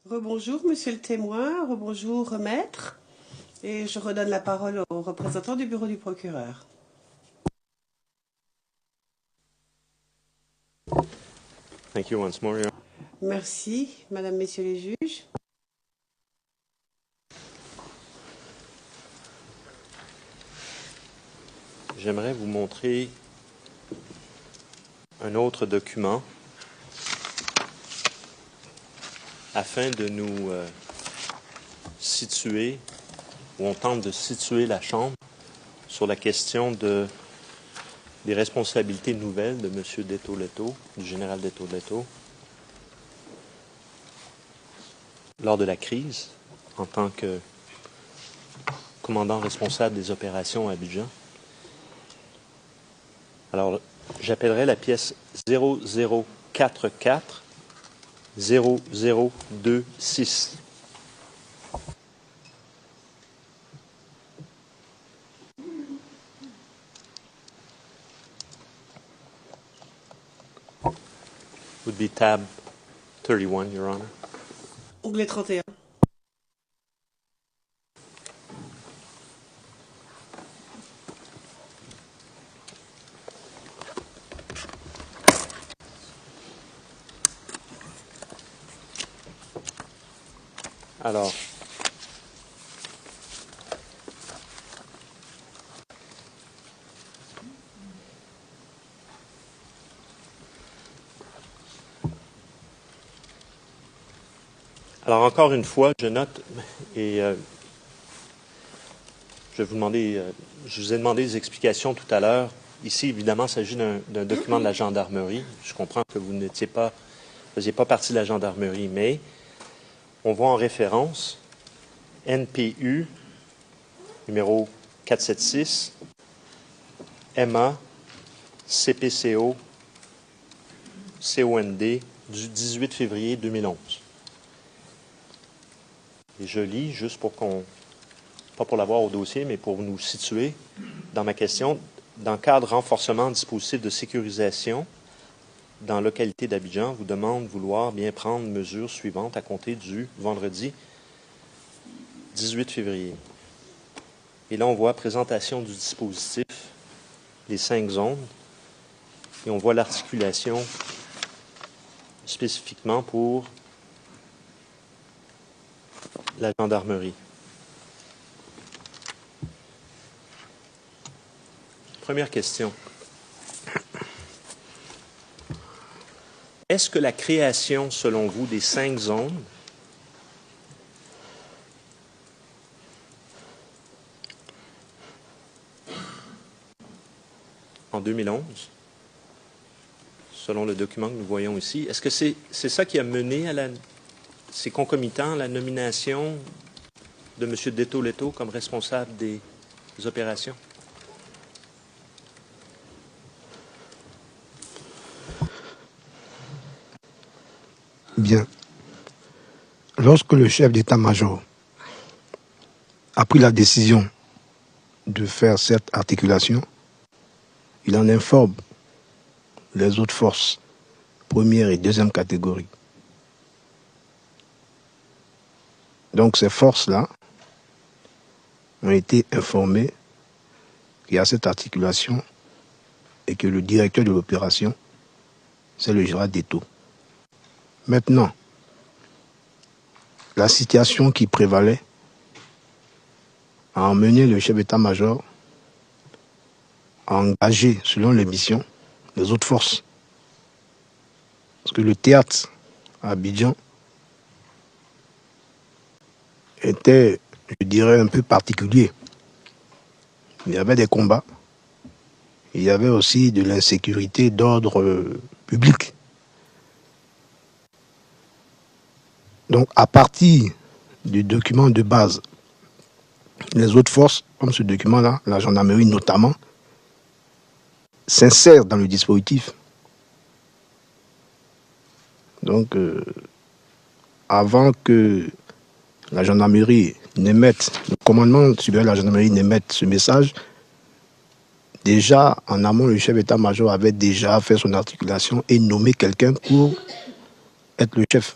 Rebonjour, monsieur le témoin, rebonjour, maître. Et je redonne la parole au représentant du bureau du procureur. Thank you once more, Your Merci, madame, messieurs les juges. J'aimerais vous montrer un autre document afin de nous situer, ou on tente de situer la Chambre sur la question des responsabilités nouvelles de M. Detoletto, du général Detoletto, lors de la crise, en tant que commandant responsable des opérations à Abidjan. Alors, j'appellerai la pièce 0044 0026. Would be tab 31, Your Honor. Onglet 31. Alors, encore une fois, je note et je vous ai demandé des explications tout à l'heure. Ici, évidemment, il s'agit d'un document de la gendarmerie. Je comprends que vous ne faisiez pas partie de la gendarmerie, mais on voit en référence NPU numéro 476, MA, CPCO, COND du 18 février 2011. Et je lis, juste pour pas pour l'avoir au dossier, mais pour nous situer dans ma question, dans le cadre renforcement dispositif de sécurisation dans la localité d'Abidjan, vous demande vouloir bien prendre mesures suivantes à compter du vendredi 18 février. Et là, on voit présentation du dispositif, les 5 zones, et on voit l'articulation spécifiquement pour la gendarmerie. Première question. Est-ce que la création, selon vous, des 5 zones en 2011, selon le document que nous voyons ici, est-ce que c'est ça qui a mené à c'est concomitant à la nomination de M. Detoletto comme responsable des opérations? Bien. Lorsque le chef d'état-major a pris la décision de faire cette articulation, il en informe les autres forces, première et deuxième catégorie. Donc ces forces-là ont été informées qu'il y a cette articulation et que le directeur de l'opération, c'est le général Detto. Maintenant, la situation qui prévalait a emmené le chef d'état-major à engager, selon les missions, les autres forces. Parce que le théâtre à Abidjan était, je dirais, un peu particulier. Il y avait des combats, il y avait aussi de l'insécurité d'ordre public. Donc, à partir du document de base, les autres forces, comme ce document-là, la gendarmerie notamment, s'insèrent dans le dispositif. Donc, avant que la gendarmerie n'émette, le commandement supérieur de la gendarmerie n'émette ce message, déjà, en amont, le chef d'état-major avait déjà fait son articulation et nommé quelqu'un pour être le chef.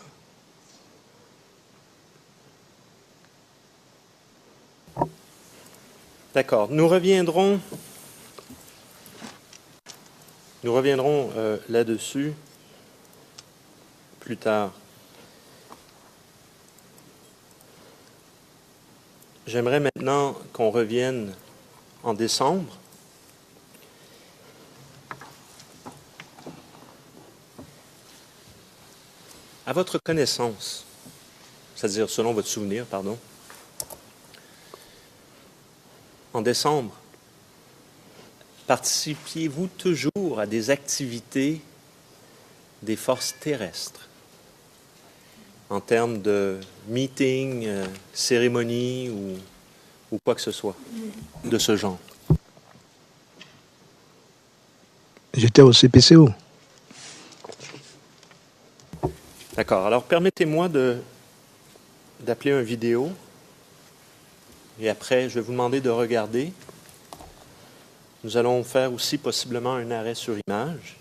D'accord. Nous reviendrons là-dessus plus tard. J'aimerais maintenant qu'on revienne en décembre. À votre connaissance, c'est-à-dire selon votre souvenir, pardon, en décembre, participiez-vous toujours à des activités des forces terrestres en termes de meetings, cérémonies ou quoi que ce soit de ce genre? J'étais au CPCO. D'accord. Alors, permettez-moi d'appeler un vidéo et après, je vais vous demander de regarder. Nous allons faire aussi possiblement un arrêt sur image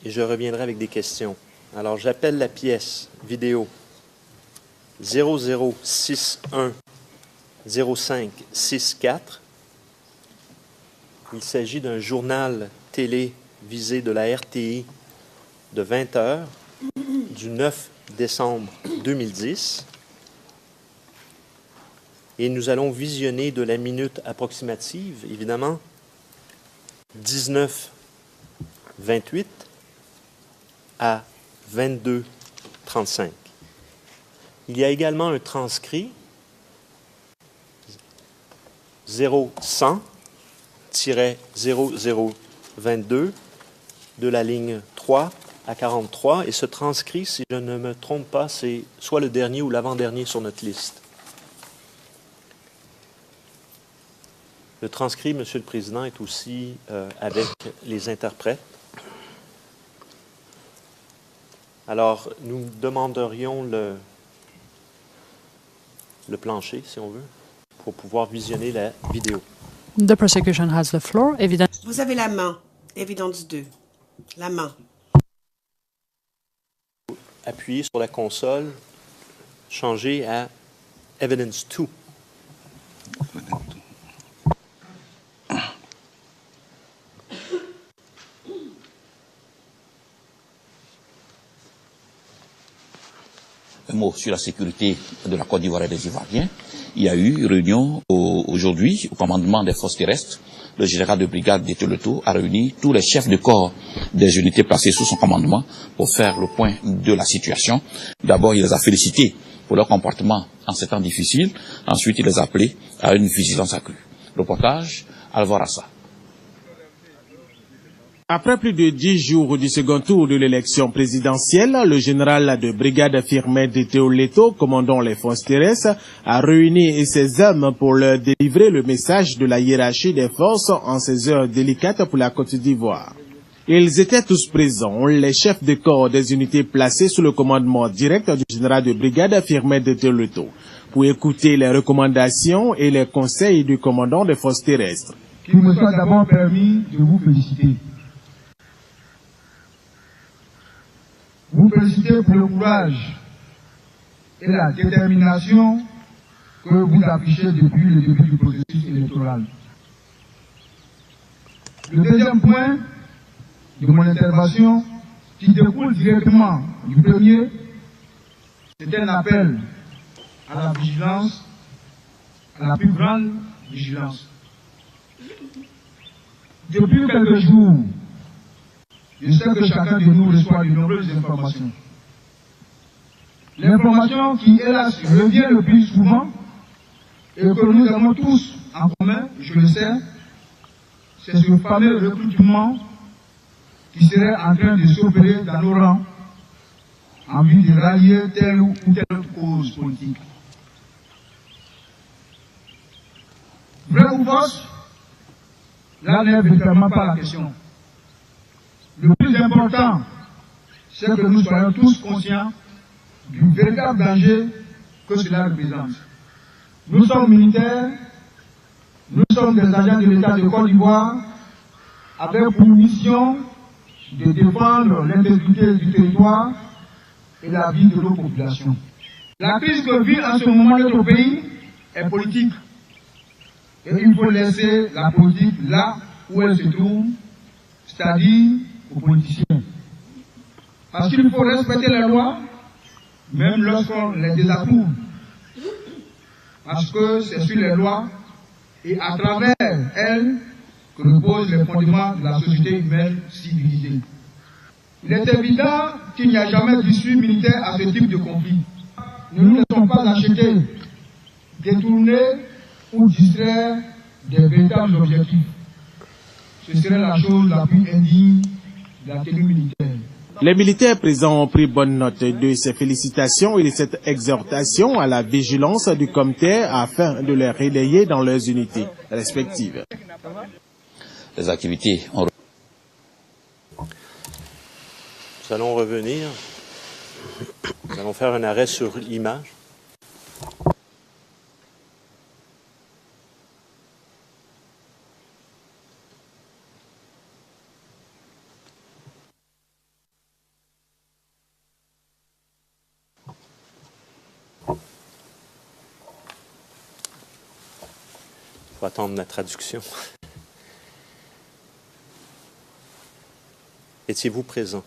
et je reviendrai avec des questions. Alors, j'appelle la pièce vidéo 00610564. Il s'agit d'un journal télévisé de la RTI de 20 heures du 9 décembre 2010. Et nous allons visionner de la minute approximative, évidemment, 19:28 à 22:35. Il y a également un transcrit 0100-0022 de la ligne 3 à 43. Et ce transcrit, si je ne me trompe pas, c'est soit le dernier ou l'avant-dernier sur notre liste. Le transcrit, Monsieur le Président, est aussi avec les interprètes. Alors, nous demanderions le plancher, si on veut, pour pouvoir visionner la vidéo. The prosecution has the floor. Vous avez la main. Évidence 2. La main. Appuyez sur la console, changez à Evidence 2. Un mot sur la sécurité de la Côte d'Ivoire et des Ivoiriens. Il y a eu réunion aujourd'hui au commandement des forces terrestres. Le général de brigade d'Eteleto a réuni tous les chefs de corps des unités placées sous son commandement pour faire le point de la situation. D'abord, il les a félicités pour leur comportement en ces temps difficiles. Ensuite, il les a appelés à une vigilance accrue. Reportage, Alvar Assa. Après plus de 10 jours du second tour de l'élection présidentielle, le général de brigade Firmin Eteleto, commandant les forces terrestres, a réuni ses hommes pour leur délivrer le message de la hiérarchie des forces en ces heures délicates pour la Côte d'Ivoire. Ils étaient tous présents, les chefs de corps des unités placées sous le commandement direct du général de brigade Firmin Eteleto, pour écouter les recommandations et les conseils du commandant des forces terrestres. Qu'il me soit d'abord permis de vous féliciter. Vous féliciter pour le courage et la détermination que vous affichez depuis le début du processus électoral. Le deuxième point de mon intervention, qui découle directement du premier, c'est un appel à la vigilance, à la plus grande vigilance. Depuis quelques jours, je sais que chacun de nous reçoit de nombreuses informations. L'information qui, hélas, revient le plus souvent et que nous avons tous en commun, je le sais, c'est ce fameux recrutement qui serait en train de s'opérer dans nos rangs en vue de rallier telle ou telle cause politique. Vrai ou fausse, là n'est véritablement pas la question. Le plus important, c'est que nous soyons tous conscients du véritable danger que cela représente. Nous sommes militaires, nous sommes des agents de l'État de Côte d'Ivoire, avec pour mission de défendre l'intégrité du territoire et la vie de nos populations. La crise que vit en ce moment notre pays est politique. Et il faut laisser la politique là où elle se trouve, c'est-à-dire aux politiciens. Parce qu'il faut respecter les lois, même lorsqu'on les désapprouve. Parce que c'est sur les lois et à travers elles que reposent les fondements de la société humaine civilisée. Il est évident qu'il n'y a jamais d'issue militaire à ce type de conflit. Ne nous laissons pas acheter, détourner ou distraire des véritables objectifs. Ce serait la chose la plus indigne de la tenue militaire. Les militaires présents ont pris bonne note de ces félicitations et de cette exhortation à la vigilance du comité afin de les relayer dans leurs unités respectives. Les activités ont... Nous allons revenir. Nous allons faire un arrêt sur l'image. Il faut attendre la traduction. Étiez-vous présent?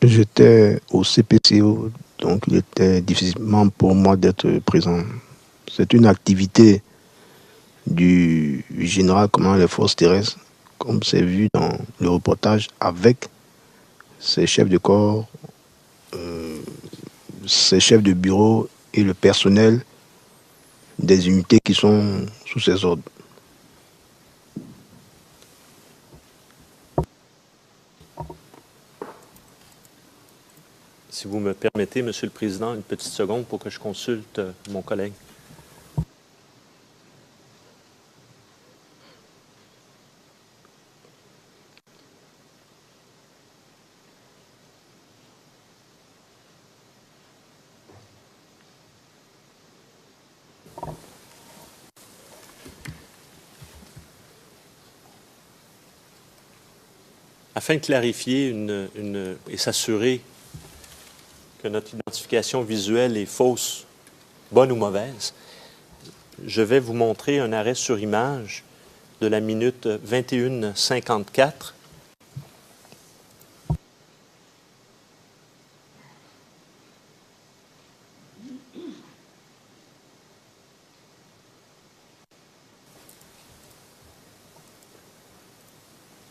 J'étais au CPCO, donc il était difficilement pour moi d'être présent. C'est une activité du général commandant des forces terrestres, comme c'est vu dans le reportage, avec ses chefs de corps, ses chefs de bureau et le personnel des unités qui sont sous ses ordres. Si vous me permettez, Monsieur le Président, une petite seconde pour que je consulte mon collègue. Afin de clarifier et s'assurer que notre identification visuelle est fausse, bonne ou mauvaise, je vais vous montrer un arrêt sur image de la minute 21:54.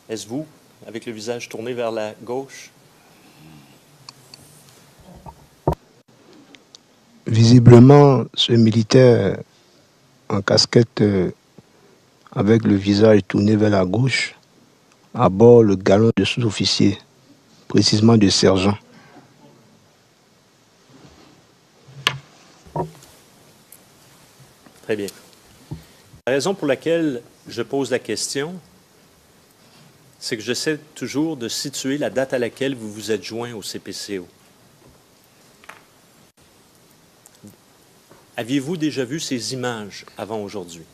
Est-ce vous, avec le visage tourné vers la gauche? Visiblement, ce militaire en casquette avec le visage tourné vers la gauche aborde le galon de sous-officier, précisément de sergent. Très bien. La raison pour laquelle je pose la question, c'est que j'essaie toujours de situer la date à laquelle vous vous êtes joint au CPCO. Aviez-vous déjà vu ces images avant aujourd'hui?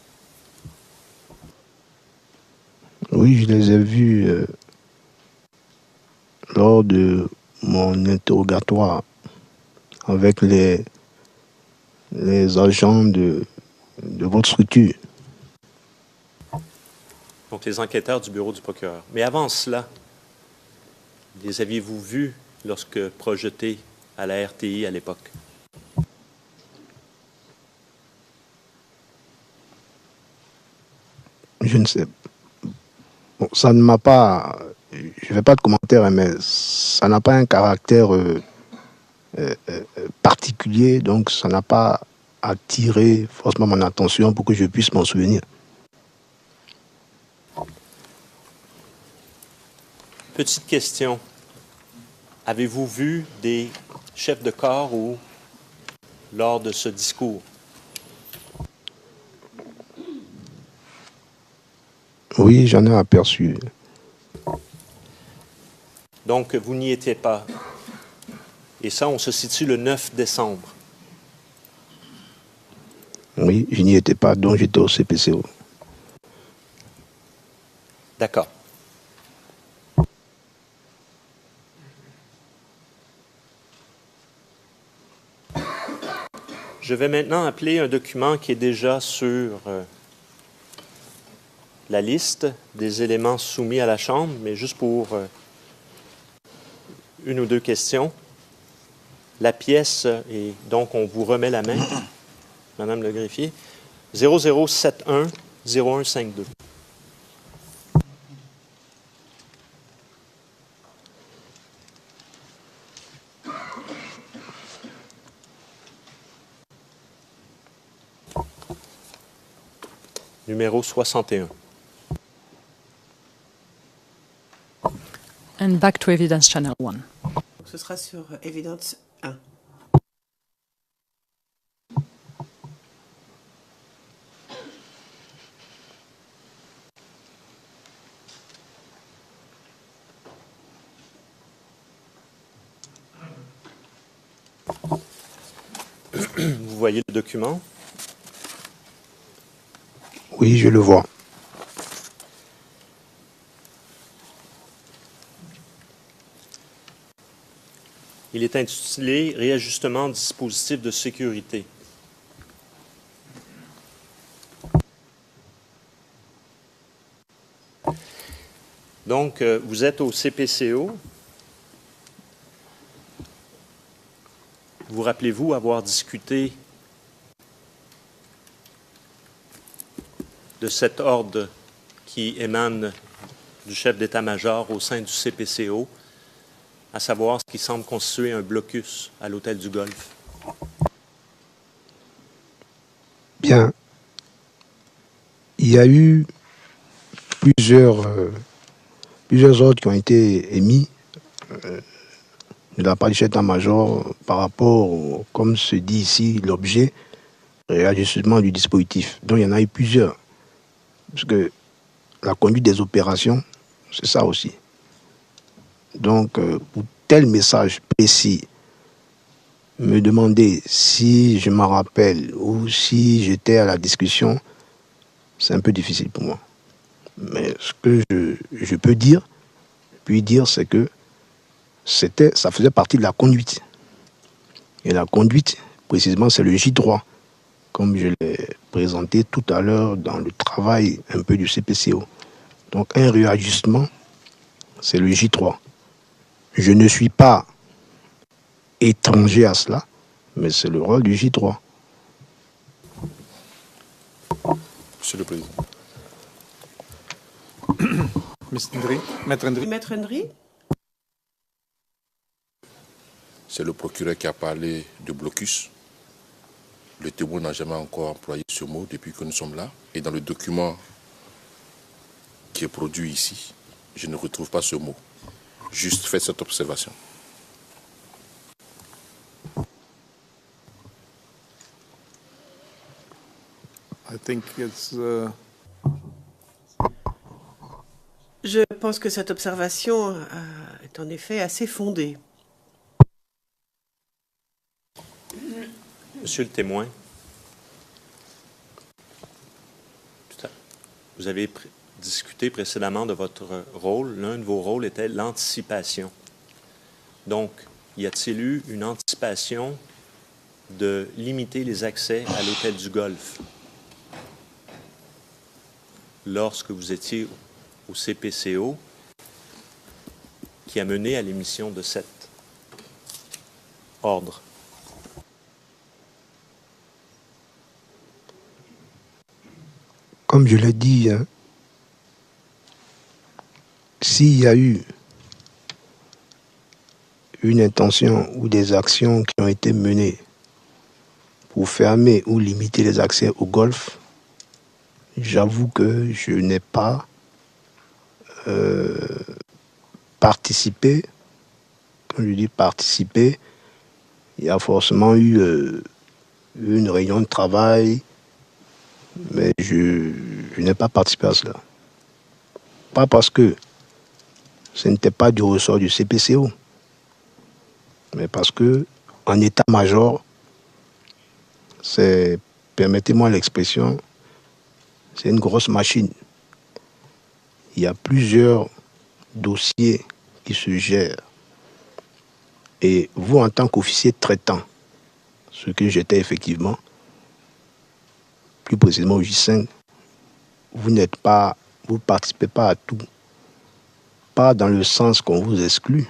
Oui, je les ai vues lors de mon interrogatoire avec les agents de votre structure. Donc, les enquêteurs du bureau du procureur. Mais avant cela, les aviez-vous vus lorsque projetés à la RTI à l'époque? Je ne sais. Bon, ça ne m'a pas... Je ne fais pas de commentaire, mais ça n'a pas un caractère particulier, donc ça n'a pas attiré forcément mon attention pour que je puisse m'en souvenir. Petite question. Avez-vous vu des chefs de corps ou lors de ce discours? Oui, j'en ai aperçu. Donc, vous n'y étiez pas. Et ça, on se situe le 9 décembre. Oui, je n'y étais pas, donc j'étais au CPCO. D'accord. Je vais maintenant appeler un document qui est déjà sur la liste des éléments soumis à la Chambre, mais juste pour une ou deux questions. La pièce, et donc on vous remet la main, Madame le greffier, 0071-0152. Numéro 61. And back to evidence channel 1. Ce sera sur évidence 1. Vous voyez le document? Oui, je le vois. Il est intitulé « Réajustement dispositif de sécurité ». Donc, vous êtes au CPCO. Vous rappelez-vous avoir discuté de cet ordre qui émane du chef d'état-major au sein du CPCO, à savoir ce qui semble constituer un blocus à l'hôtel du Golfe? Bien. Il y a eu plusieurs ordres qui ont été émis de la part du chef d'état-major par rapport, comme se dit ici, l'objet, réajustement du dispositif. Donc il y en a eu plusieurs. Parce que la conduite des opérations, c'est ça aussi. Donc, pour tel message précis, me demander si je m'en rappelle ou si j'étais à la discussion, c'est un peu difficile pour moi. Mais ce que je peux dire, c'est que ça faisait partie de la conduite. Et la conduite, précisément, c'est le J3, comme je l'ai présenté tout à l'heure dans le travail un peu du CPCO. Donc, un réajustement, c'est le J3. Je ne suis pas étranger à cela, mais c'est le rôle du J3. Monsieur le Président. Maître Ndri. Maître Ndri. C'est le procureur qui a parlé de blocus. Le témoin n'a jamais encore employé ce mot depuis que nous sommes là. Et dans le document qui est produit ici, je ne retrouve pas ce mot. Juste faites cette observation. I think it's, Je pense que cette observation est en effet assez fondée. Monsieur le témoin, vous avez discuté précédemment de votre rôle. L'un de vos rôles était l'anticipation. Donc, y a-t-il eu une anticipation de limiter les accès à l'hôtel du Golfe lorsque vous étiez au CPCO qui a mené à l'émission de cet ordre? Comme je l'ai dit, hein, s'il y a eu une intention ou des actions qui ont été menées pour fermer ou limiter les accès au Golfe, j'avoue que je n'ai pas participé. Quand je dis participer, il y a forcément eu une réunion de travail, mais je n'ai pas participé à cela. Pas parce que ce n'était pas du ressort du CPCO, mais parce que en état-major, c'est, permettez-moi l'expression, c'est une grosse machine. Il y a plusieurs dossiers qui se gèrent. Et vous, en tant qu'officier traitant, ce que j'étais effectivement, plus précisément au J5, vous ne participez pas à tout. Pas dans le sens qu'on vous exclut,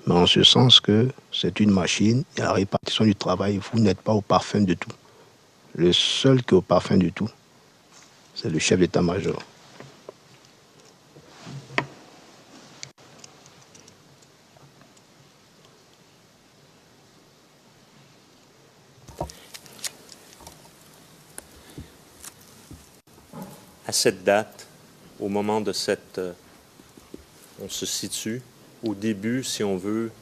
mais en ce sens que c'est une machine, il y a la répartition du travail, vous n'êtes pas au parfum de tout. Le seul qui est au parfum de tout, c'est le chef d'état-major. À cette date, au moment de cette... on se situe au début, si on veut,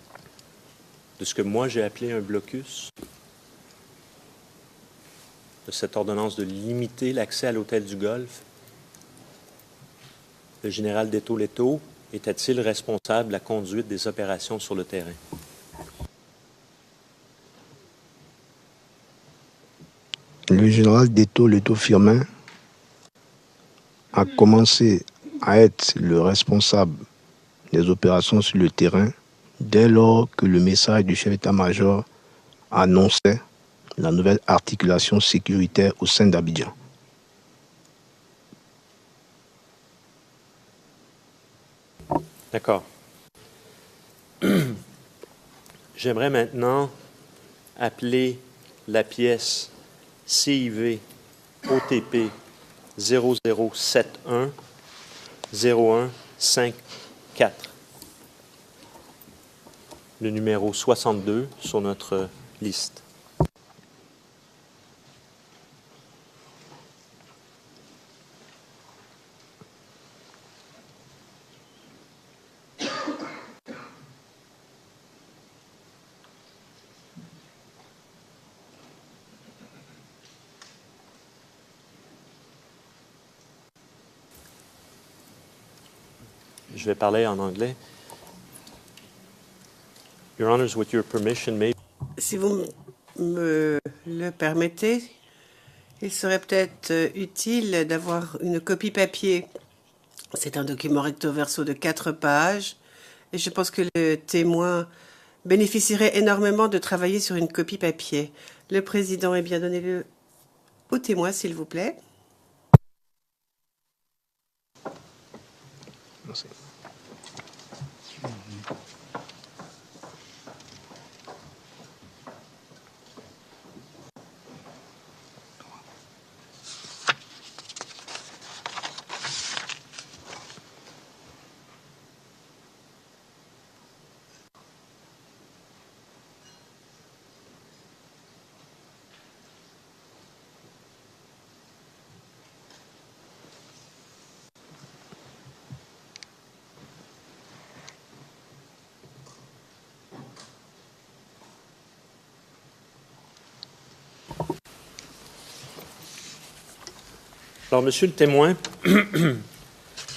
de ce que moi j'ai appelé un blocus, de cette ordonnance de limiter l'accès à l'hôtel du Golfe. Le général Detto-Letto était-il responsable de la conduite des opérations sur le terrain? Le général Detto-Letto-Firmin a commencé à être le responsable des opérations sur le terrain dès lors que le message du chef d'état-major annonçait la nouvelle articulation sécuritaire au sein d'Abidjan. D'accord. J'aimerais maintenant appeler la pièce CIV OTP 0071 0154. Le numéro 62 sur notre liste. Je vais parler en anglais. Your Honors, with your permission, maybe... Si vous me le permettez, il serait peut-être utile d'avoir une copie papier. C'est un document recto verso de 4 pages et je pense que le témoin bénéficierait énormément de travailler sur une copie papier. Le président est bien donné au témoin, s'il vous plaît. Merci. Alors, monsieur le témoin,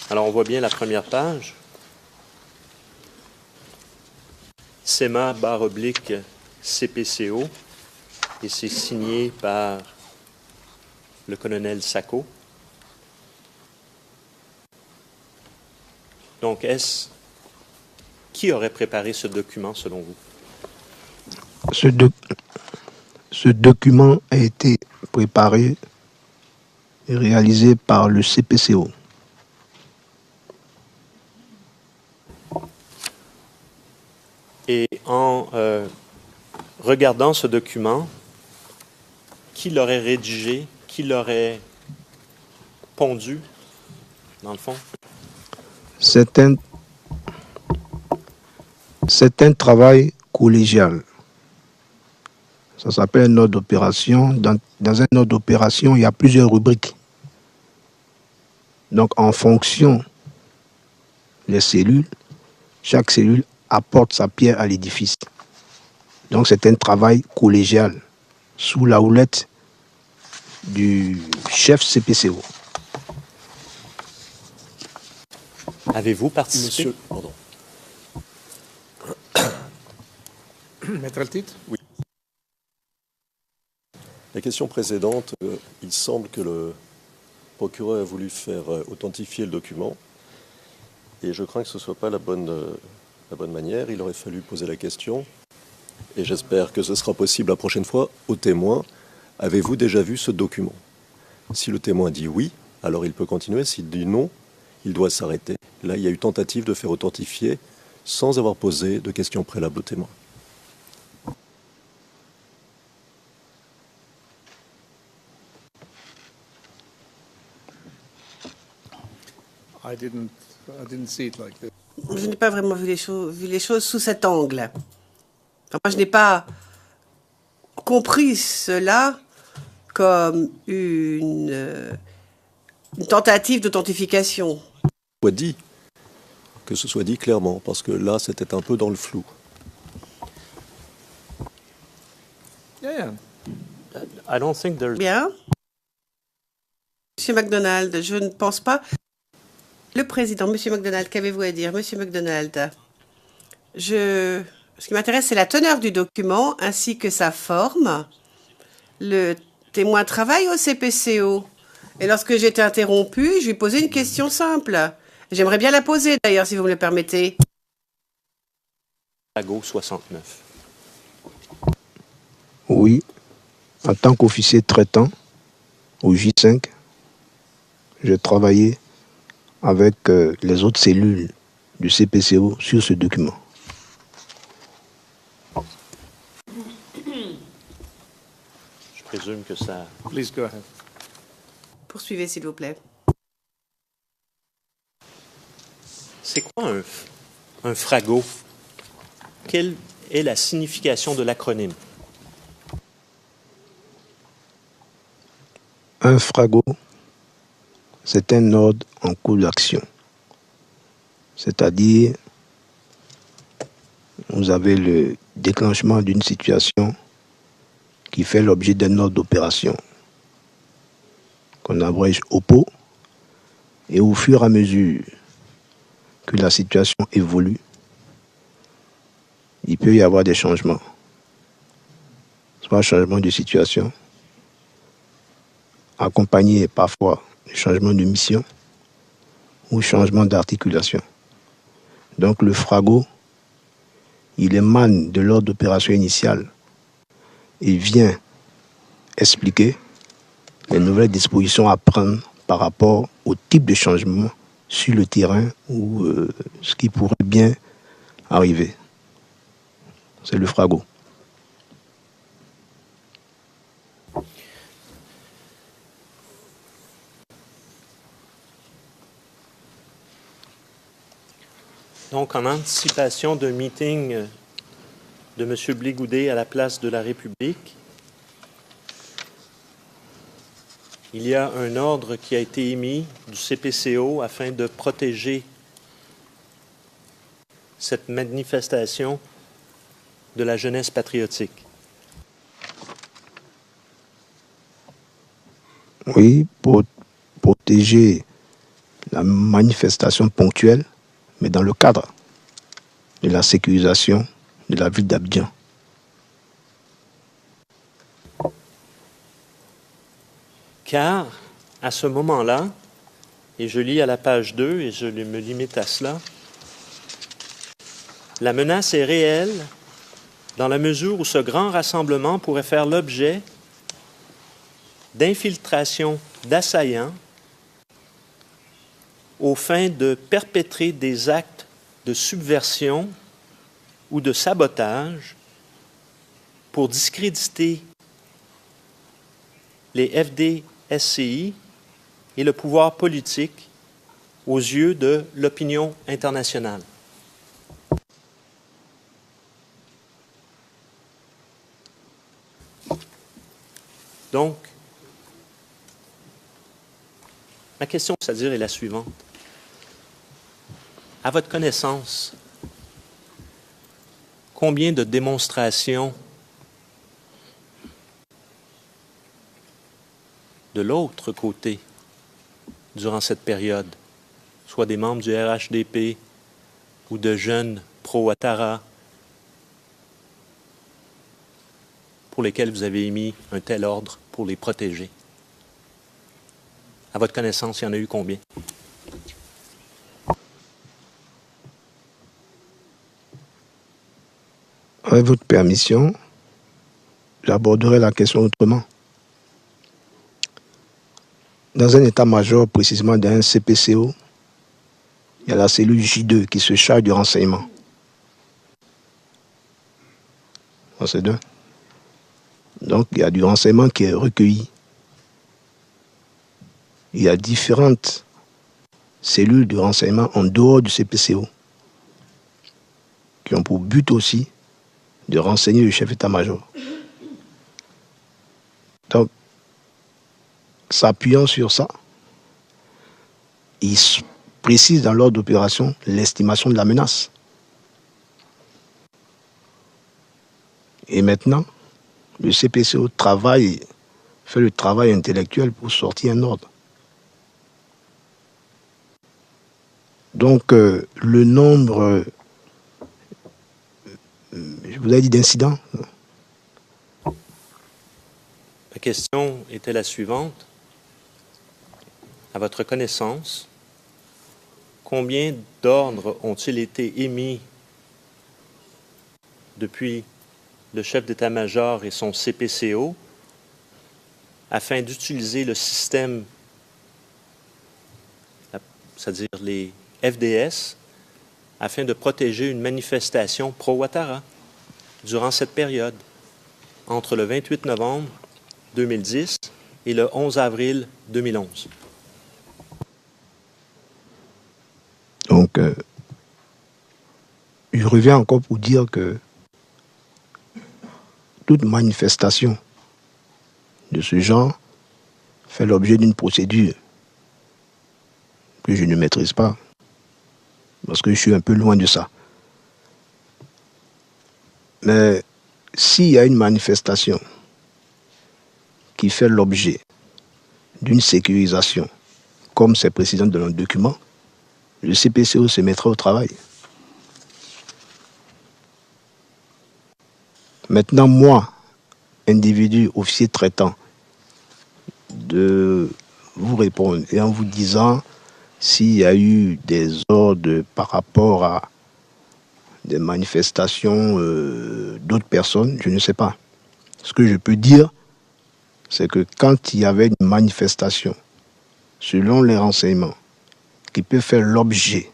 alors on voit bien la première page. SEMA/CPCO, et c'est signé par le colonel Sacco. Donc, qui aurait préparé ce document selon vous? Ce document a été préparé et réalisé par le CPCO. Et en regardant ce document, qui l'aurait rédigé, qui l'aurait pondu, dans le fond? C'est un travail collégial. Ça s'appelle un ordre d'opération. Dans un ordre d'opération, il y a plusieurs rubriques. Donc, en fonction des cellules, chaque cellule apporte sa pierre à l'édifice. Donc, c'est un travail collégial sous la houlette du chef CPCO. Avez-vous participé? Monsieur, pardon. Maître Altit? Oui. La question précédente, il semble que le procureur a voulu faire authentifier le document et je crains que ce ne soit pas la bonne manière. Il aurait fallu poser la question et j'espère que ce sera possible la prochaine fois, au témoin, avez-vous déjà vu ce document? Si le témoin dit oui, alors il peut continuer. S'il dit non, il doit s'arrêter. Là, il y a eu tentative de faire authentifier sans avoir posé de questions préalables au témoin. I didn't see it like this. Je n'ai pas vraiment vu les choses sous cet angle. Enfin, moi, je n'ai pas compris cela comme une tentative d'authentification. Que ce soit dit clairement, parce que là, c'était un peu dans le flou. Yeah. I don't think there's... Bien. Monsieur MacDonald, je ne pense pas... Le président, Monsieur MacDonald, qu'avez-vous à dire? Monsieur MacDonald, ce qui m'intéresse, c'est la teneur du document ainsi que sa forme. Le témoin travaille au CPCO. Et lorsque j'ai été interrompu, je lui ai posé une question simple. J'aimerais bien la poser, d'ailleurs, si vous me le permettez. Frago 69. Oui, en tant qu'officier traitant au J5, j'ai travaillé avec les autres cellules du CPCO sur ce document. Je présume que ça... Please go ahead. Poursuivez, s'il vous plaît. C'est quoi un frago? Quelle est la signification de l'acronyme? Un frago, c'est un ordre en cours d'action. C'est-à-dire, vous avez le déclenchement d'une situation qui fait l'objet d'un ordre d'opération qu'on abrège OPO, et au fur et à mesure que la situation évolue, il peut y avoir des changements. Soit changement de situation, accompagné parfois de changement de mission ou changement d'articulation. Donc le frago, il émane de l'ordre d'opération initial et vient expliquer les nouvelles dispositions à prendre par rapport au type de changement sur le terrain ou ce qui pourrait bien arriver. C'est le frago. Donc, en anticipation d'un meeting de M. Blé-Goudet à la place de la République, il y a un ordre qui a été émis du CPCO afin de protéger cette manifestation de la jeunesse patriotique. Oui, pour protéger la manifestation ponctuelle, mais dans le cadre de la sécurisation de la ville d'Abidjan. Car, à ce moment-là, et je lis à la page 2 et je me limite à cela, la menace est réelle dans la mesure où ce grand rassemblement pourrait faire l'objet d'infiltration d'assaillants aux fins de perpétrer des actes de subversion ou de sabotage pour discréditer les FDSCI et le pouvoir politique aux yeux de l'opinion internationale. Donc, ma question, c'est-à-dire, est la suivante. À votre connaissance, combien de démonstrations de l'autre côté durant cette période, soit des membres du RHDP ou de jeunes pro-Ouattara, pour lesquels vous avez émis un tel ordre pour les protéger? À votre connaissance, il y en a eu combien? avec votre permission, j'aborderai la question autrement. Dans un état-major, précisément d'un CPCO, il y a la cellule J2 qui se charge du renseignement. C'est deux. Donc, il y a du renseignement qui est recueilli. Il y a différentes cellules de renseignement en dehors du CPCO qui ont pour but aussi de renseigner le chef d'état-major. Donc, s'appuyant sur ça, il précise dans l'ordre d'opération l'estimation de la menace. Et maintenant, le CPCO fait le travail intellectuel pour sortir un ordre. Donc, le nombre, je vous ai dit, d'incidents. Ma question était la suivante. À votre connaissance, combien d'ordres ont-ils été émis depuis le chef d'état-major et son CPCO afin d'utiliser le système, c'est-à-dire les FDS, afin de protéger une manifestation pro-Ouattara durant cette période, entre le 28 novembre 2010 et le 11 avril 2011. Donc, je reviens encore pour dire que toute manifestation de ce genre fait l'objet d'une procédure que je ne maîtrise pas, parce que je suis un peu loin de ça. Mais s'il y a une manifestation qui fait l'objet d'une sécurisation, comme c'est précisé dans le document, le CPCO se mettra au travail. Maintenant, moi, individu, officier traitant, de vous répondre et en vous disant s'il y a eu des ordres par rapport à des manifestations d'autres personnes, je ne sais pas. Ce que je peux dire, c'est que quand il y avait une manifestation, selon les renseignements, qui peut faire l'objet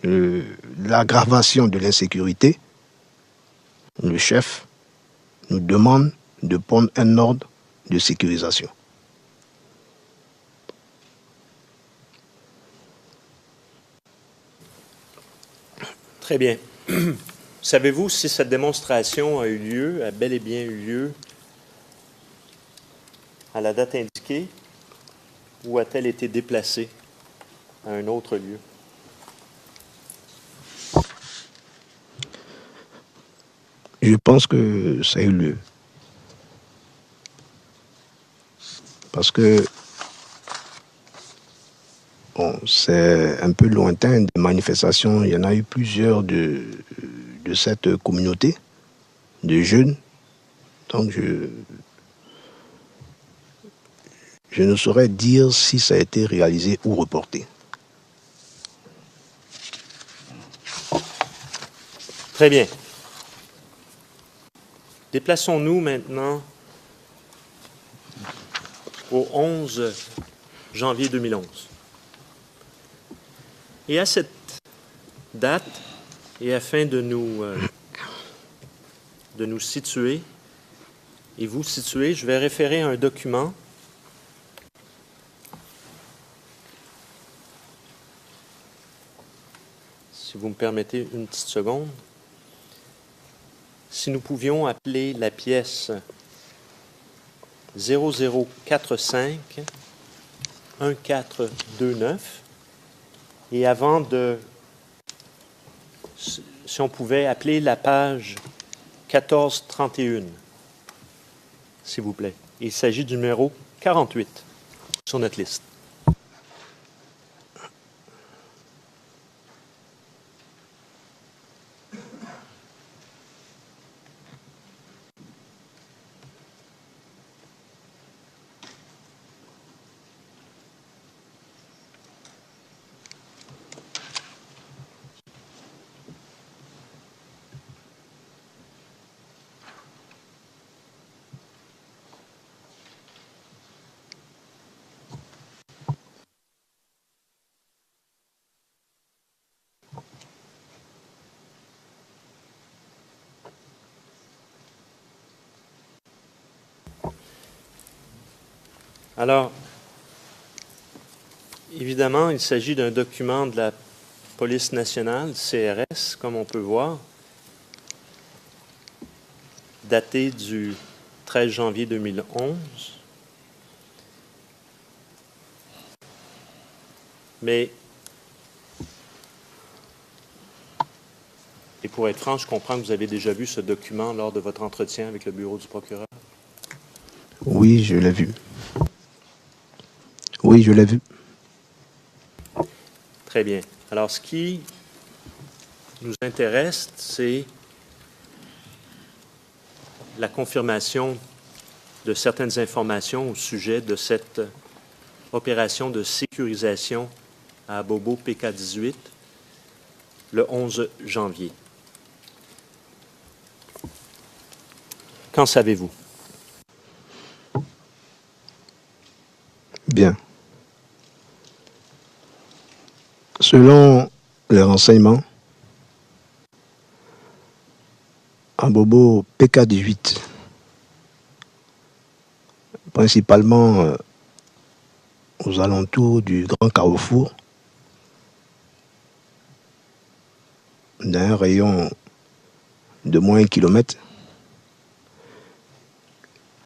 de l'aggravation de l'insécurité, le chef nous demande de prendre un ordre de sécurisation. Très bien. Savez-vous si cette démonstration a eu lieu, a bel et bien eu lieu à la date indiquée ou a-t-elle été déplacée à un autre lieu? Je pense que ça a eu lieu. Parce que bon, c'est un peu lointain des manifestations. Il y en a eu plusieurs de cette communauté de jeunes. Donc je ne saurais dire si ça a été réalisé ou reporté. Très bien. Déplaçons-nous maintenant au 11 janvier 2011. Et à cette date, et afin de nous situer et vous situer, je vais référer à un document si vous me permettez une petite seconde. Si nous pouvions appeler la pièce 0045 1429 et avant de, si on pouvait appeler la page 1431, s'il vous plaît. Il s'agit du numéro 48 sur notre liste. Alors, évidemment, il s'agit d'un document de la Police nationale, CRS, comme on peut voir, daté du 13 janvier 2011. Mais, et pour être franc, je comprends que vous avez déjà vu ce document lors de votre entretien avec le bureau du procureur. Oui, je l'ai vu. Oui, je l'ai vu. Très bien. Alors, ce qui nous intéresse, c'est la confirmation de certaines informations au sujet de cette opération de sécurisation à Abobo PK-18 le 11 janvier. Qu'en savez-vous? Bien. Selon les renseignements, Abobo PK-18, principalement aux alentours du Grand Carrefour, d'un rayon de moins 1 kilomètre,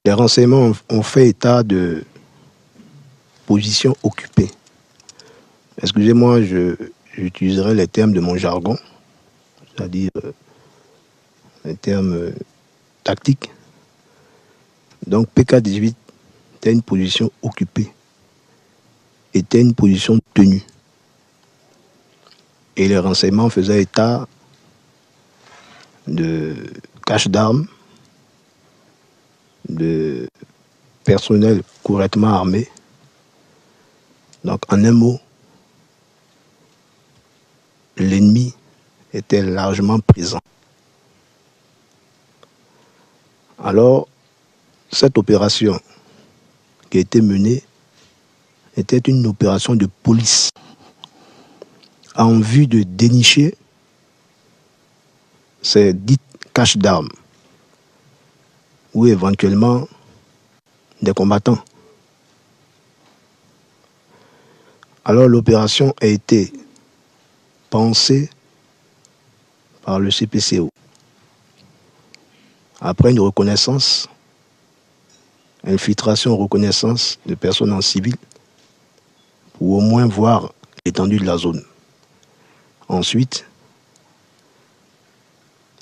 les renseignements ont fait état de positions occupées. Excusez-moi, j'utiliserai les termes de mon jargon, c'est-à-dire les termes tactiques. Donc PK-18 était une position occupée, était une position tenue. Et les renseignements faisaient état de cache d'armes, de personnel correctement armé. Donc en un mot, l'ennemi était largement présent. Alors, cette opération qui a été menée était une opération de police en vue de dénicher ces dites caches d'armes ou éventuellement des combattants. Alors l'opération a été pensée par le CPCO après une reconnaissance, infiltration, reconnaissance de personnes en civil pour au moins voir l'étendue de la zone. Ensuite,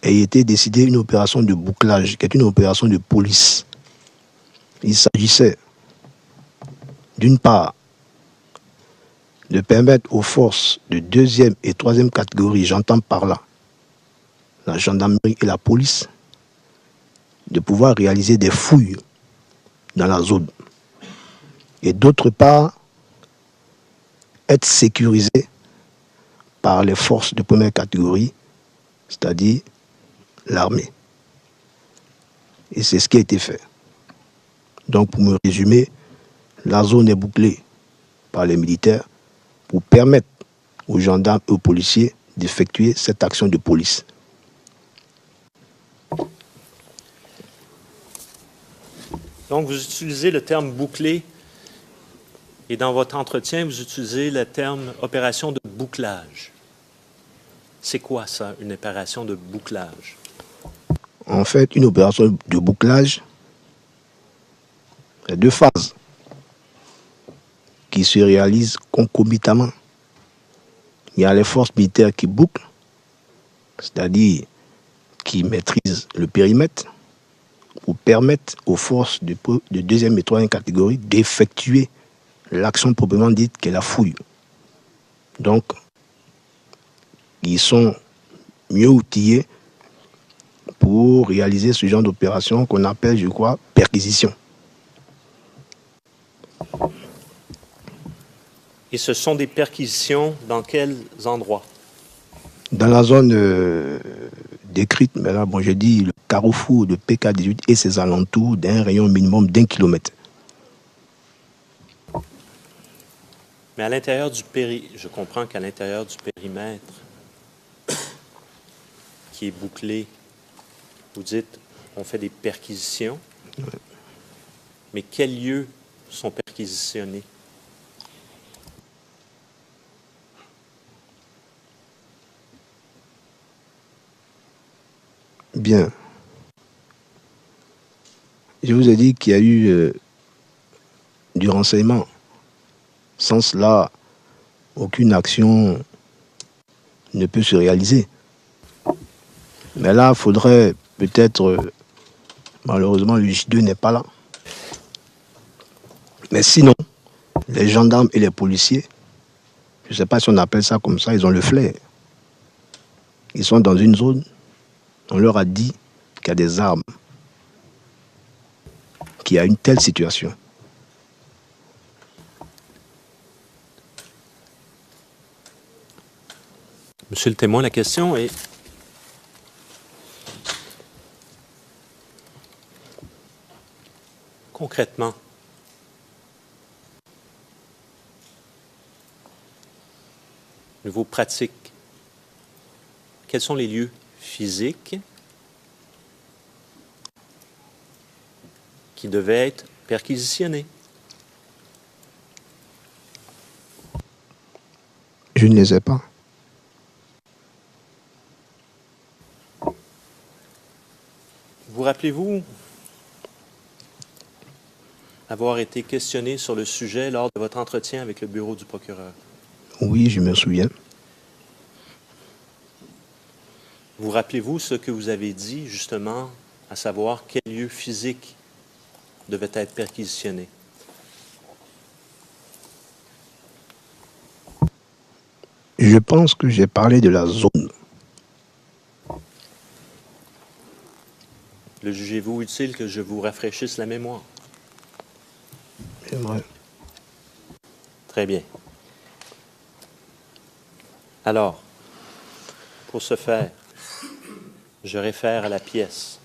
a été décidée une opération de bouclage, qui est une opération de police. Il s'agissait, d'une part, de permettre aux forces de 2e et 3e catégorie, j'entends par là la gendarmerie et la police, de pouvoir réaliser des fouilles dans la zone. Et d'autre part, être sécurisé par les forces de première catégorie, c'est-à-dire l'armée. Et c'est ce qui a été fait. Donc pour me résumer, la zone est bouclée par les militaires pour permettre aux gendarmes et aux policiers d'effectuer cette action de police. Donc vous utilisez le terme bouclé et dans votre entretien, vous utilisez le terme opération de bouclage. C'est quoi ça, une opération de bouclage? En fait, une opération de bouclage, c'est 2 phases qui se réalisent concomitamment. Il y a les forces militaires qui bouclent, c'est-à-dire qui maîtrisent le périmètre pour permettre aux forces de 2e et 3e catégorie d'effectuer l'action proprement dite qu'est la fouille. Donc, ils sont mieux outillés pour réaliser ce genre d'opération qu'on appelle, je crois, perquisition. Et ce sont des perquisitions dans quels endroits? Dans la zone décrite, mais là, bon, j'ai dit le carrefour de PK-18 et ses alentours d'un rayon minimum d'1 kilomètre. Mais à l'intérieur du périmètre, je comprends qu'à l'intérieur du périmètre qui est bouclé, vous dites on fait des perquisitions, mais quels lieux sont perquisitionnés? perquisitionné? Bien. Je vous ai dit qu'il y a eu du renseignement. Sans cela, aucune action ne peut se réaliser. Mais là, il faudrait peut-être... malheureusement, le J2 n'est pas là. Mais sinon, les gendarmes et les policiers, je ne sais pas si on appelle ça comme ça, ils ont le flair. Ils sont dans une zone, on leur a dit qu'il y a des armes, qu'il y a une telle situation. Monsieur le témoin, la question est... Concrètement, vos pratiques, quels sont les lieux physiques qui devaient être perquisitionnés? Je ne les ai pas. Vous rappelez-vous avoir été questionné sur le sujet lors de votre entretien avec le bureau du procureur? Oui, je me souviens. Vous rappelez-vous ce que vous avez dit, justement, à savoir quel lieu physique devait être perquisitionné? Je pense que j'ai parlé de la zone. Le jugez-vous utile que je vous rafraîchisse la mémoire? J'aimerais. Très bien. Alors, pour ce faire, je réfère à la pièce,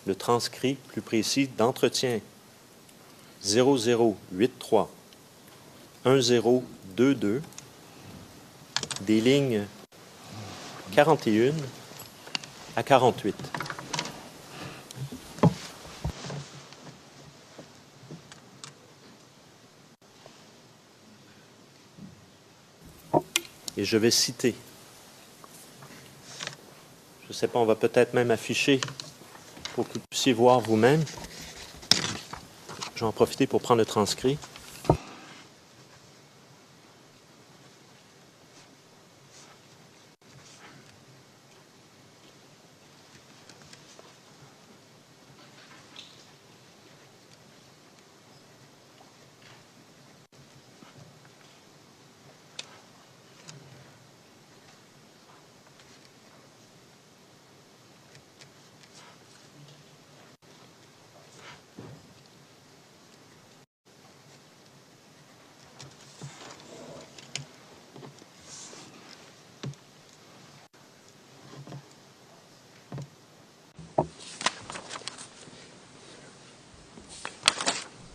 le transcrit plus précis d'entretien 0083 1022 des lignes 41 à 48. Et je vais citer. Je ne sais pas, on va peut-être même afficher pour que vous puissiez voir vous-même. Je vais en profiter pour prendre le transcrit.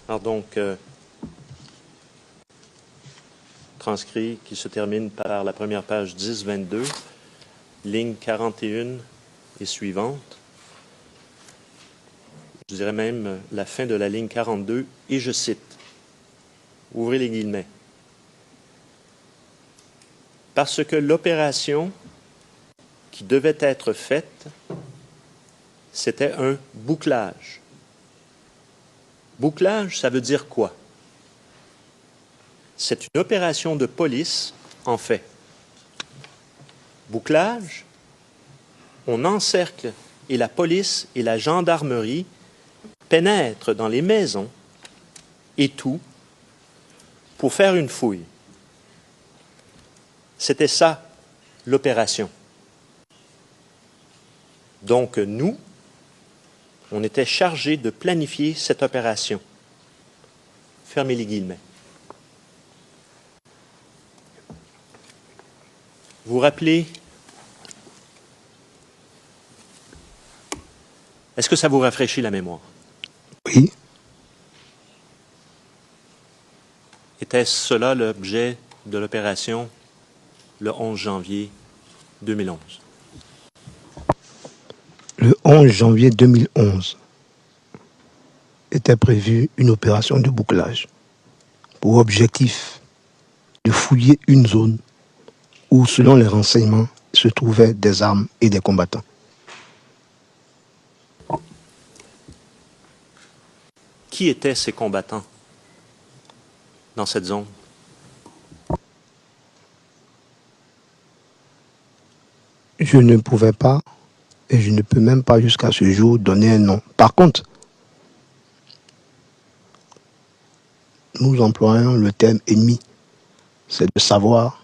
Alors donc, transcrit qui se termine par la première page 10-22, ligne 41 et suivante. Je dirais même la fin de la ligne 42, et je cite, ouvrez les guillemets, parce que l'opération qui devait être faite, c'était un bouclage. Bouclage, ça veut dire quoi? C'est une opération de police, en fait. Bouclage, on encercle et la police et la gendarmerie pénètrent dans les maisons et tout pour faire une fouille. C'était ça, l'opération. Donc, nous, on était chargés de planifier cette opération. Fermez les guillemets. Vous rappelez, est-ce que ça vous rafraîchit la mémoire? Oui. Était-ce cela l'objet de l'opération le 11 janvier 2011? Le 11 janvier 2011. était prévue une opération de bouclage pour objectif de fouiller une zone où, selon les renseignements, se trouvaient des armes et des combattants. Qui étaient ces combattants dans cette zone? Je ne pouvais pas, et je ne peux même pas jusqu'à ce jour donner un nom. Par contre, nous employons le terme ennemi. C'est de savoir,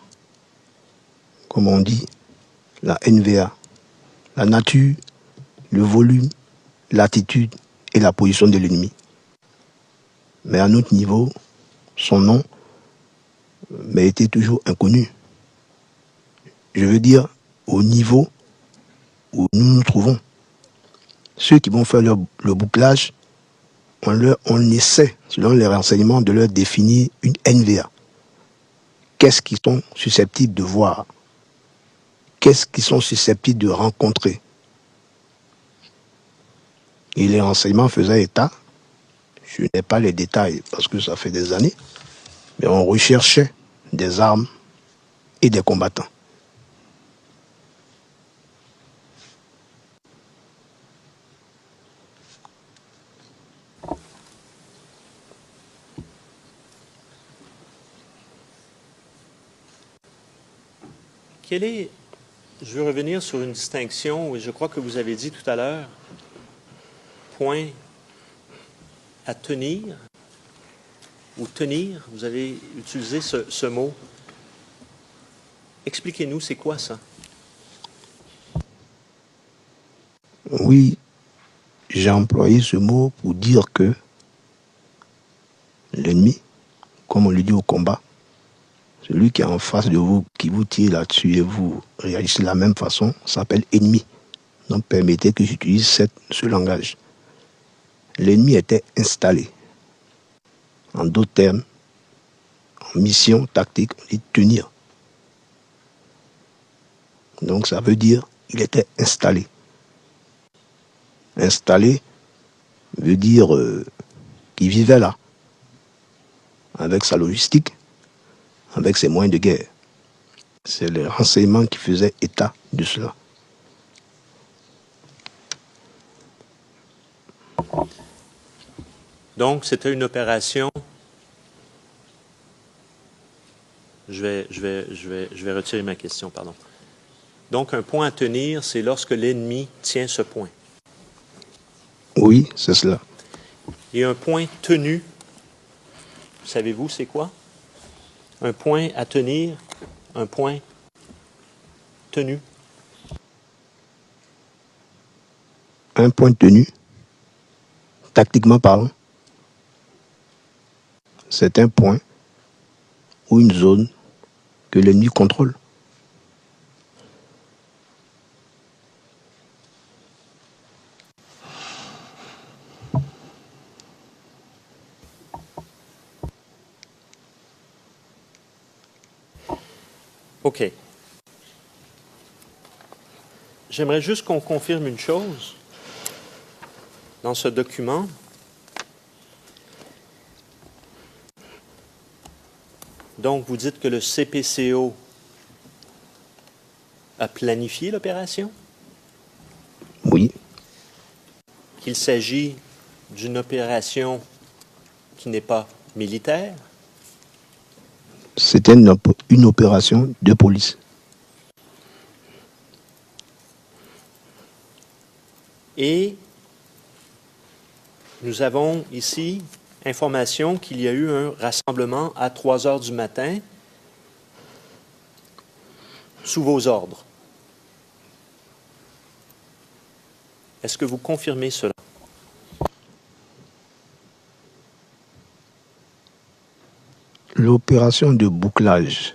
comme on dit, la NVA, la nature, le volume, l'attitude et la position de l'ennemi. Mais à notre niveau, son nom m'était toujours inconnu. Je veux dire, au niveau où nous nous trouvons. Ceux qui vont faire le bouclage, on essaie, selon les renseignements, de leur définir une NVA. Qu'est-ce qu'ils sont susceptibles de voir? Qu'est-ce qu'ils sont susceptibles de rencontrer? Et les renseignements faisaient état, je n'ai pas les détails parce que ça fait des années, mais on recherchait des armes et des combattants. Je veux revenir sur une distinction, et je crois que vous avez dit tout à l'heure, point à tenir, ou tenir, vous avez utilisé ce mot. Expliquez-nous, c'est quoi ça? Oui, j'ai employé ce mot pour dire que l'ennemi, comme on le dit au combat, celui qui est en face de vous, qui vous tire là-dessus et vous réagissez de la même façon, s'appelle ennemi. Donc permettez que j'utilise ce langage. L'ennemi était installé. En d'autres termes, en mission tactique, on dit tenir. Donc ça veut dire il était installé. Installé veut dire qu'il vivait là, avec sa logistique, avec ses moyens de guerre. C'est les renseignements qui faisaient état de cela. Donc, c'était une opération. Je vais retirer ma question, pardon. Donc, un point à tenir, c'est lorsque l'ennemi tient ce point. Oui, c'est cela. Et un point tenu, savez-vous c'est quoi? Un point à tenir, un point tenu. Un point tenu, tactiquement parlant, c'est un point ou une zone que l'ennemi contrôle. OK. J'aimerais juste qu'on confirme une chose dans ce document. Donc, vous dites que le CPCO a planifié l'opération? Oui. Qu'il s'agit d'une opération qui n'est pas militaire? C'était une opération de police. Et nous avons ici information qu'il y a eu un rassemblement à 3 heures du matin sous vos ordres. Est-ce que vous confirmez cela? L'opération de bouclage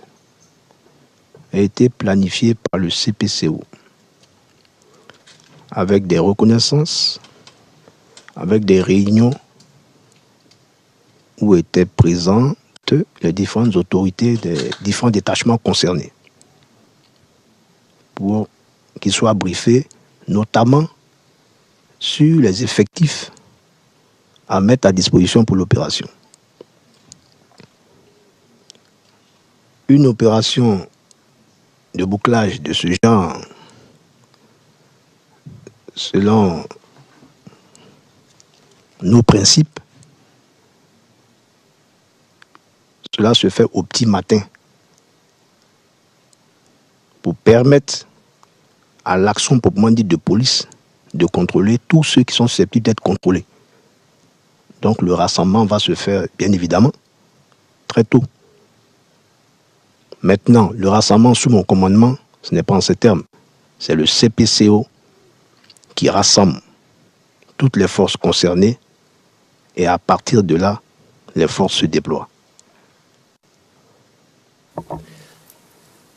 a été planifiée par le CPCO avec des reconnaissances, avec des réunions où étaient présentes les différentes autorités des différents détachements concernés pour qu'ils soient briefés notamment sur les effectifs à mettre à disposition pour l'opération. Une opération de bouclage de ce genre, selon nos principes, cela se fait au petit matin pour permettre à l'action proprement dite de police de contrôler tous ceux qui sont susceptibles d'être contrôlés. Donc le rassemblement va se faire, bien évidemment, très tôt. Maintenant, le rassemblement sous mon commandement, ce n'est pas en ces termes. C'est le CPCO qui rassemble toutes les forces concernées et à partir de là, les forces se déploient.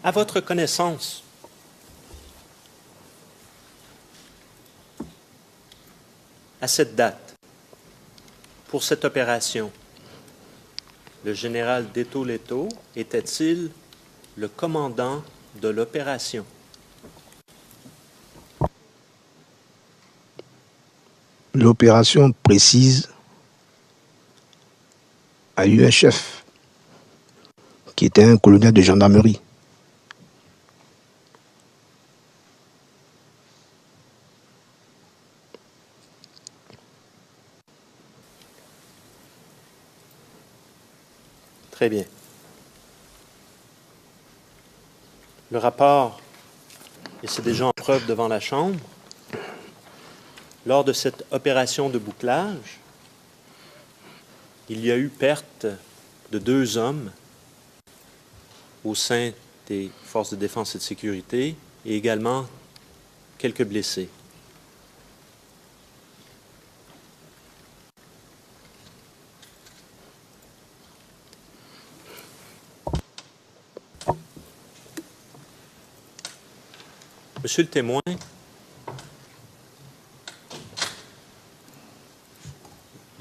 À votre connaissance, à cette date, pour cette opération, le général Deto Leto était-il le commandant de l'opération? L'opération précise a eu un chef qui était un colonel de gendarmerie. Très bien. Le rapport, et c'est déjà en preuve devant la Chambre, lors de cette opération de bouclage, il y a eu perte de 2 hommes au sein des forces de défense et de sécurité et également quelques blessés. Monsieur le témoin,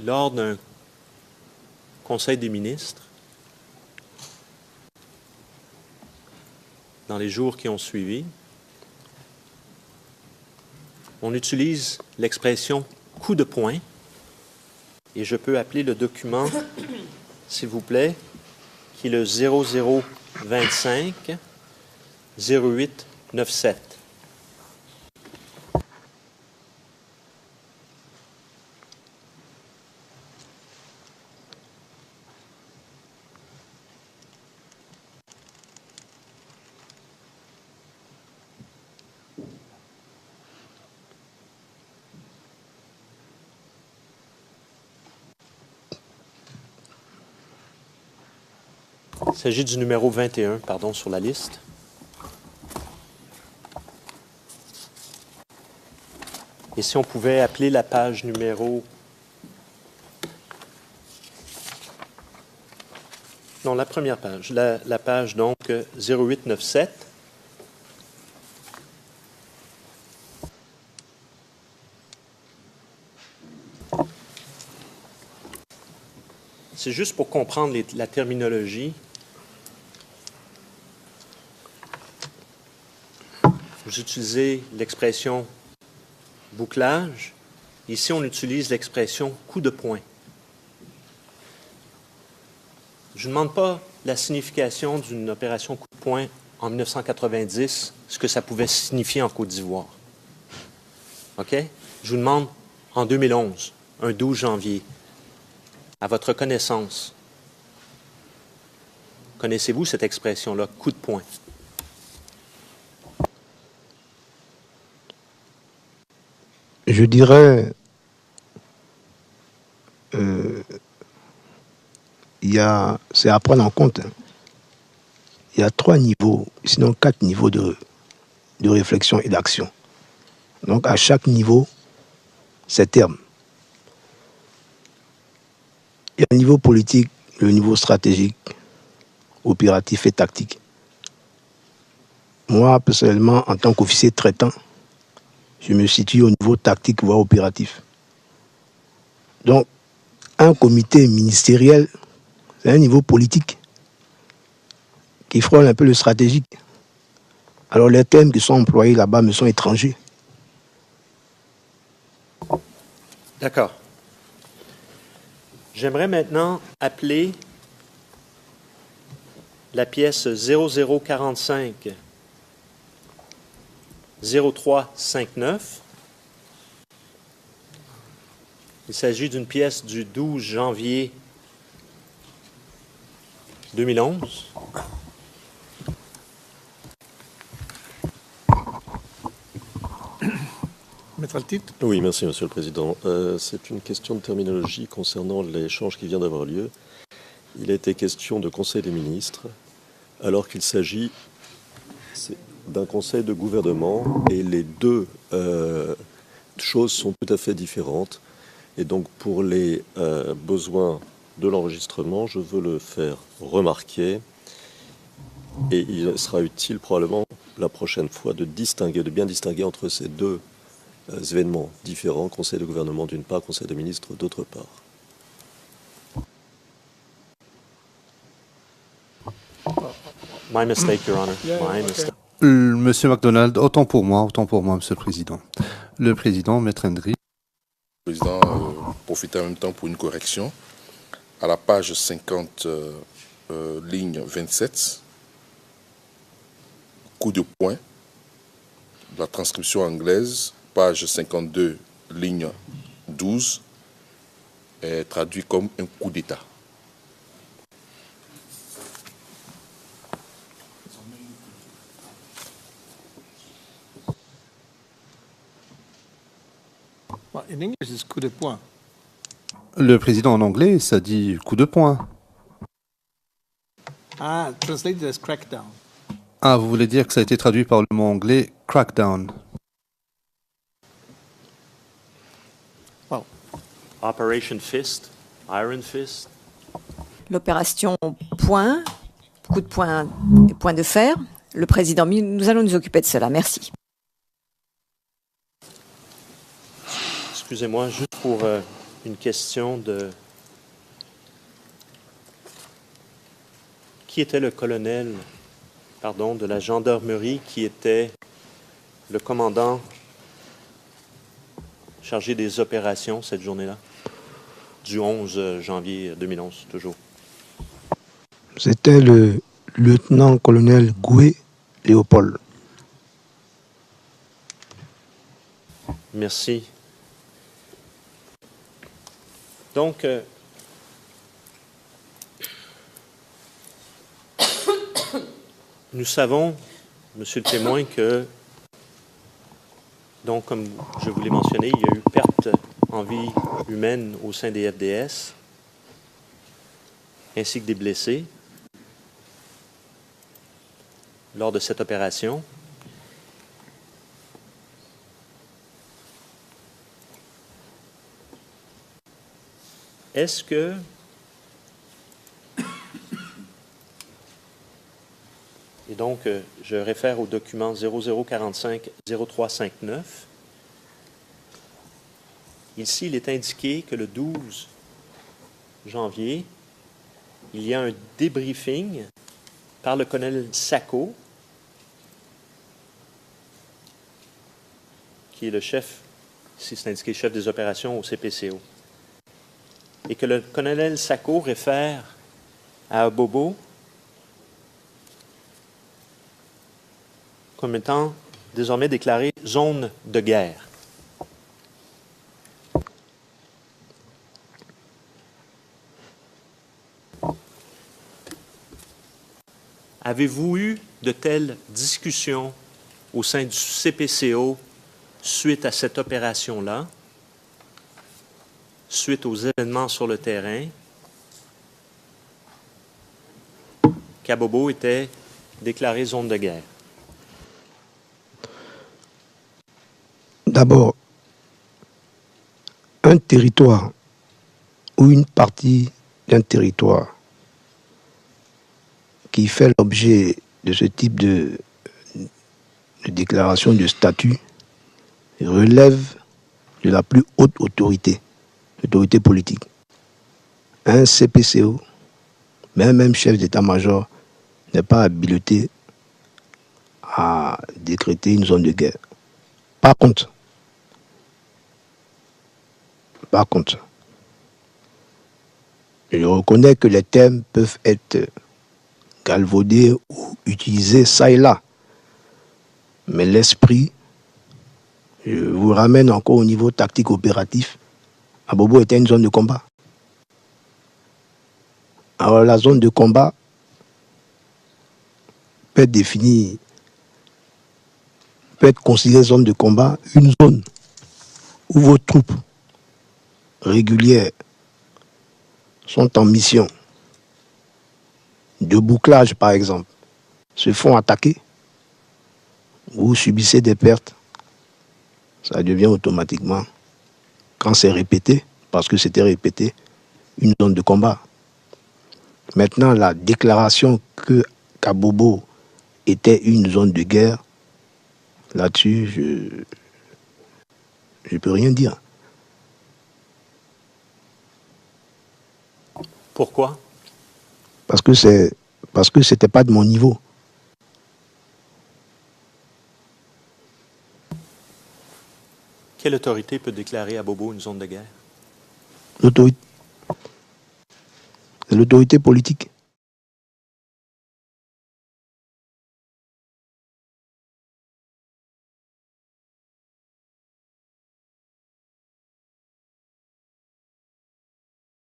lors d'un Conseil des ministres, dans les jours qui ont suivi, on utilise l'expression « coup de poing » et je peux appeler le document, s'il vous plaît, qui est le 0025 0897. Il s'agit du numéro 21, pardon, sur la liste. Et si on pouvait appeler la page numéro... Non, la première page. La page, donc, 0897. C'est juste pour comprendre la terminologie. Vous utilisez l'expression bouclage. Ici, on utilise l'expression coup de poing. Je ne demande pas la signification d'une opération coup de poing en 1990, ce que ça pouvait signifier en Côte d'Ivoire. OK? Je vous demande en 2011, un 12 janvier, à votre connaissance, connaissez-vous cette expression-là, coup de poing? Je dirais, c'est à prendre en compte. Il y a 3 niveaux, sinon 4 niveaux de réflexion et d'action. Donc à chaque niveau, c'est terme. Il y a le niveau politique, le niveau stratégique, opératif et tactique. Moi, personnellement, en tant qu'officier traitant, je me situe au niveau tactique, voire opératif. Donc, un comité ministériel, c'est un niveau politique qui frôle un peu le stratégique. Alors, les termes qui sont employés là-bas me sont étrangers. D'accord. J'aimerais maintenant appeler la pièce 0045 0359. Il s'agit d'une pièce du 12 janvier 2011. Maître Altit. Oui, merci, Monsieur le Président. C'est une question de terminologie concernant l'échange qui vient d'avoir lieu. Il a été question de Conseil des ministres, alors qu'il s'agit d'un Conseil de gouvernement, et les deux choses sont tout à fait différentes. Et donc, pour les besoins de l'enregistrement, je veux le faire remarquer. Et il sera utile probablement la prochaine fois de bien distinguer entre ces deux événements différents, Conseil de gouvernement d'une part, Conseil des ministres d'autre part. My mistake, Your Honor. My mistake. Monsieur MacDonald, autant pour moi, Monsieur le Président. Le Président, Maître Hendry. Le Président, profitez en même temps pour une correction. À la page 50, ligne 27, coup de poing, la transcription anglaise, page 52, ligne 12, est traduit comme un coup d'État. In English, it's coup de poing. Le Président en anglais, ça dit coup de poing. Ah, translated as crackdown. Ah, vous voulez dire que ça a été traduit par le mot anglais crackdown. Wow. Operation Fist, Iron Fist. L'opération point, coup de poing et point de fer. Le Président, nous allons nous occuper de cela. Merci. Excusez-moi, juste pour une question de... Qui était le colonel, de la gendarmerie qui était le commandant chargé des opérations cette journée-là, du 11 janvier 2011, toujours? C'était le lieutenant-colonel Goué Léopold. Merci. Donc, nous savons, Monsieur le témoin, que, donc, comme je vous l'ai mentionné, il y a eu perte en vie humaine au sein des FDS, ainsi que des blessés lors de cette opération. Est-ce que et donc je réfère au document 0045-0359. Ici, il est indiqué que le 12 janvier, il y a un débriefing par le colonel Sacco, qui est le chef, ici c'est indiqué chef des opérations au CPCO. Et que le colonel Sacco réfère à Abobo comme étant désormais déclaré zone de guerre. Avez-vous eu de telles discussions au sein du CPCO suite à cette opération-là? Suite aux événements sur le terrain, qu'Abobo était déclaré zone de guerre? D'abord, un territoire ou une partie d'un territoire qui fait l'objet de ce type de déclaration de statut relève de la plus haute autorité politique. Un CPCO, même chef d'état-major, n'est pas habilité à décréter une zone de guerre. Par contre, Je reconnais que les termes peuvent être galvaudés ou utilisés ça et là. Mais l'esprit, je vous ramène encore au niveau tactique opératif. Abobo était une zone de combat. Alors la zone de combat peut être définie, peut être considérée zone de combat, une zone où vos troupes régulières sont en mission de bouclage par exemple, se font attaquer, vous subissez des pertes, ça devient automatiquement, quand c'est répété, parce que c'était répété, une zone de combat. Maintenant, la déclaration que Kabobo était une zone de guerre, là-dessus, je ne peux rien dire. Pourquoi? Parce que c'était pas de mon niveau. Quelle autorité peut déclarer à Bobo une zone de guerre? L'autorité politique.